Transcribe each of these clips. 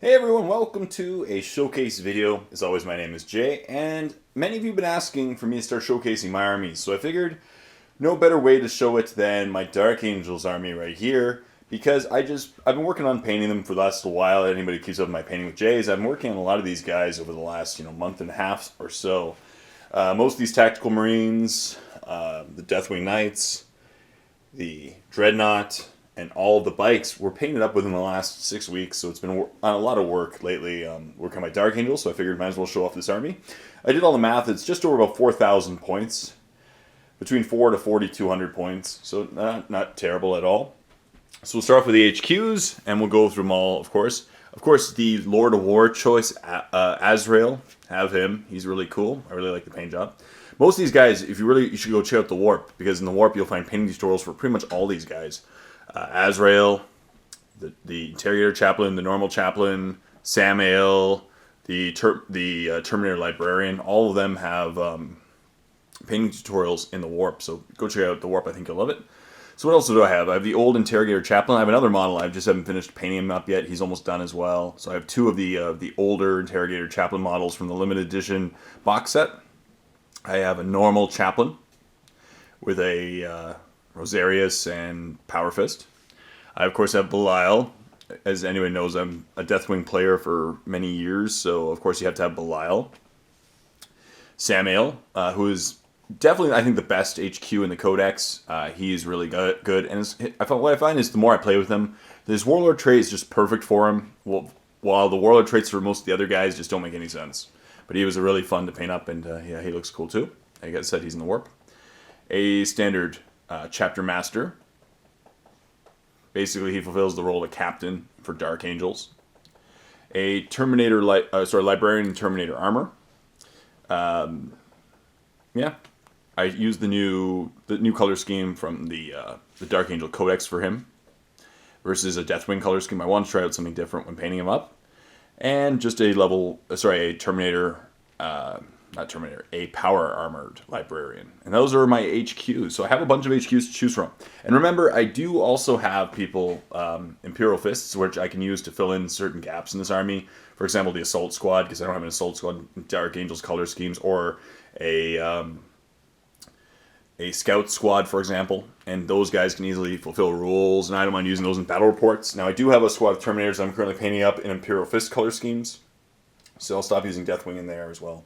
Hey everyone, welcome to a showcase video. As always, my name is Jay, and many of you have been asking for me to start showcasing my armies, so I figured no better way to show it than my Dark Angels army right here, because I've been working on painting them for the last while. Anybody keeps up with my painting with Jays, I've been working on a lot of these guys over the last month and a half or so. Most of these Tactical Marines, the Deathwing Knights, the Dreadnought, and all of the bikes were painted up within the last 6 weeks, so it's been a lot of work lately working on my Dark Angels, so I figured might as well show off this army. I did all the math, it's just over about 4,000 points, between 4 to 4,200 points, so not terrible at all. So we'll start off with the HQs, and we'll go through them all, of course. Of course, the Lord of War choice, Azrael, have him. He's really cool. I really like the paint job. Most of these guys, you should go check out the Warp, because in the Warp you'll find painting tutorials for pretty much all these guys. Azrael, the Interrogator Chaplain, the Normal Chaplain, Samael, the Terminator Librarian, all of them have painting tutorials in the Warp, so go check out the Warp, I think you'll love it. So what else do I have? I have the old Interrogator Chaplain. I have another model, I just haven't finished painting him up yet. He's almost done as well. So I have two of the older Interrogator Chaplain models from the limited edition box set. I have a Normal Chaplain with a Rosarius and Power Fist. I, of course, have Belial. As anyone knows, I'm a Deathwing player for many years, so of course you have to have Belial. Samael, who is definitely, I think, the best HQ in the Codex. He's really good, and what I find is the more I play with him, this Warlord trait is just perfect for him, while the Warlord traits for most of the other guys just don't make any sense. But he was really fun to paint up, and yeah, he looks cool too. Like I said, he's in the Warp. A standard Chapter Master. Basically, he fulfills the role of captain for Dark Angels. A Terminator, Librarian and Terminator armor. Yeah, I used the new color scheme from the Dark Angel Codex for him, versus a Deathwing color scheme. I wanted to try out something different when painting him up, and just a Terminator. A power armored librarian. And those are my HQs. So I have a bunch of HQs to choose from. And remember, I do also have people, Imperial Fists, which I can use to fill in certain gaps in this army. For example, the Assault Squad, because I don't have an Assault Squad in Dark Angels color schemes, or a Scout Squad, for example. And those guys can easily fulfill rules, and I don't mind using those in battle reports. Now, I do have a squad of Terminators I'm currently painting up in Imperial Fist color schemes. So I'll stop using Deathwing in there as well.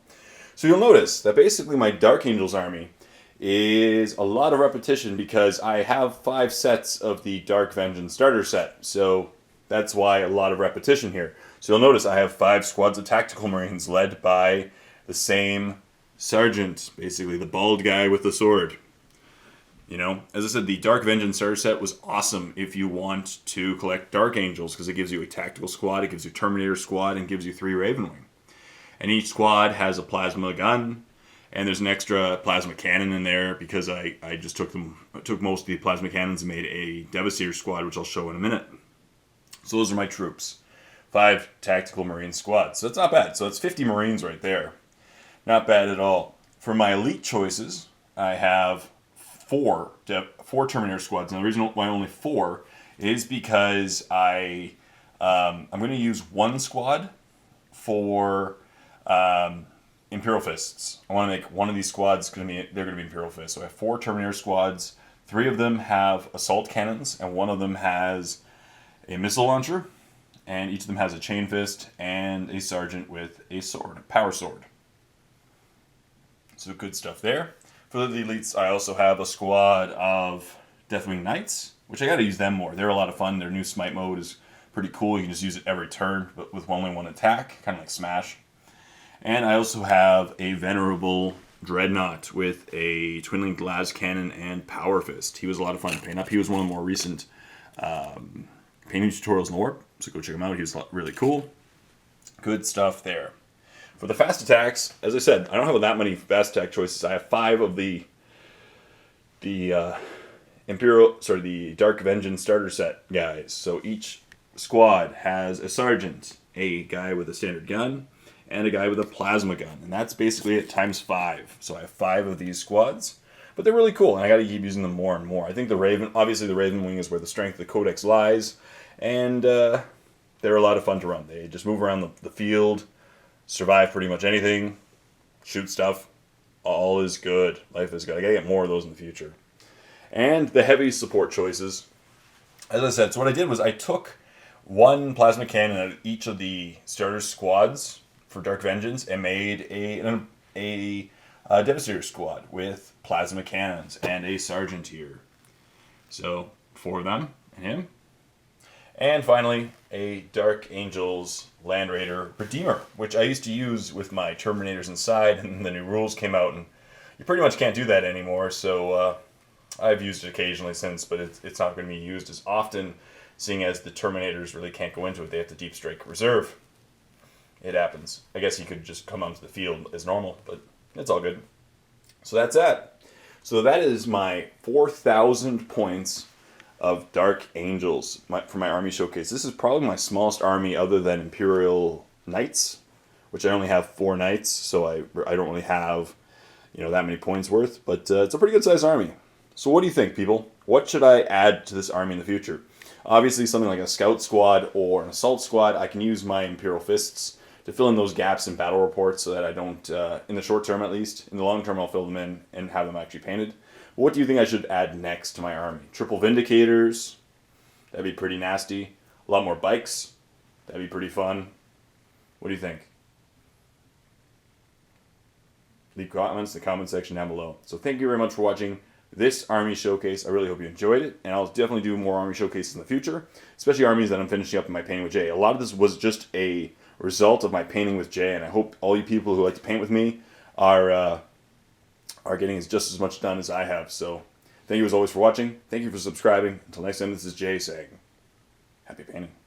So you'll notice that basically my Dark Angels army is a lot of repetition because I have 5 sets of the Dark Vengeance starter set. So that's why a lot of repetition here. So you'll notice I have 5 squads of Tactical Marines led by the same sergeant, basically the bald guy with the sword. As I said, the Dark Vengeance starter set was awesome if you want to collect Dark Angels, because it gives you a tactical squad, it gives you a Terminator squad, and gives you 3 Ravenwing. And each squad has a plasma gun, and there's an extra plasma cannon in there because I just took most of the plasma cannons and made a Devastator squad, which I'll show in a minute. So those are my troops. 5 Tactical Marine squads. So that's not bad. So that's 50 Marines right there. Not bad at all. For my elite choices, I have 4 Terminator squads. Now the reason why only 4 is because I'm going to use 1 squad for Imperial Fists. I want to make one of these squads they're going to be Imperial Fists. So I have 4 Terminator squads. 3 of them have assault cannons, and 1 of them has a missile launcher, and each of them has a chain fist and a sergeant with a sword, a power sword. So good stuff there. For the elites, I also have a squad of Deathwing Knights, which I got to use them more. They're a lot of fun. Their new smite mode is pretty cool. You can just use it every turn, but with only 1 attack, kind of like Smash. And I also have a Venerable Dreadnought with a Twin-Link Glass Cannon and Power Fist. He was a lot of fun to paint up. He was one of the more recent painting tutorials in the Warp, so go check him out. He was really cool. Good stuff there. For the fast attacks, as I said, I don't have that many fast attack choices. I have 5 of the Dark Vengeance starter set guys. So each squad has a sergeant, a guy with a standard gun, and a guy with a plasma gun. And that's basically it times 5. So I have 5 of these squads. But they're really cool, and I got to keep using them more and more. I think obviously the Raven Wing is where the strength of the Codex lies. And they're a lot of fun to run. They just move around the field, survive pretty much anything, shoot stuff. All is good. Life is good. I gotta get more of those in the future. And the heavy support choices. As I said, so what I did was I took one plasma cannon out of each of the starter squads for Dark Vengeance and made a Devastator squad with plasma cannons and a Sergeant here. So, 4 of them and him. And finally, a Dark Angels Land Raider Redeemer, which I used to use with my Terminators inside, and the new rules came out, and you pretty much can't do that anymore, so I've used it occasionally since, but it's not going to be used as often, seeing as the Terminators really can't go into it. They have to Deep Strike Reserve. It happens. I guess he could just come onto the field as normal, but it's all good. So that's that. So that is my 4,000 points of Dark Angels for my army showcase. This is probably my smallest army other than Imperial Knights, which I only have 4 Knights, so I don't really have that many points worth, but it's a pretty good sized army. So what do you think, people? What should I add to this army in the future? Obviously something like a Scout Squad or an Assault Squad. I can use my Imperial Fists to fill in those gaps in battle reports so that I don't, in the short term at least, in the long term I'll fill them in and have them actually painted. What do you think I should add next to my army? Triple Vindicators? That'd be pretty nasty. A lot more bikes? That'd be pretty fun. What do you think? Leave comments in the comment section down below. So thank you very much for watching this army showcase. I really hope you enjoyed it, and I'll definitely do more army showcases in the future, especially armies that I'm finishing up in my painting with Jay. A lot of this was just a result of my painting with Jay, and I hope all you people who like to paint with me are getting just as much done as I have. So thank you as always for watching. Thank you for subscribing. Until next time, this is Jay saying, happy painting.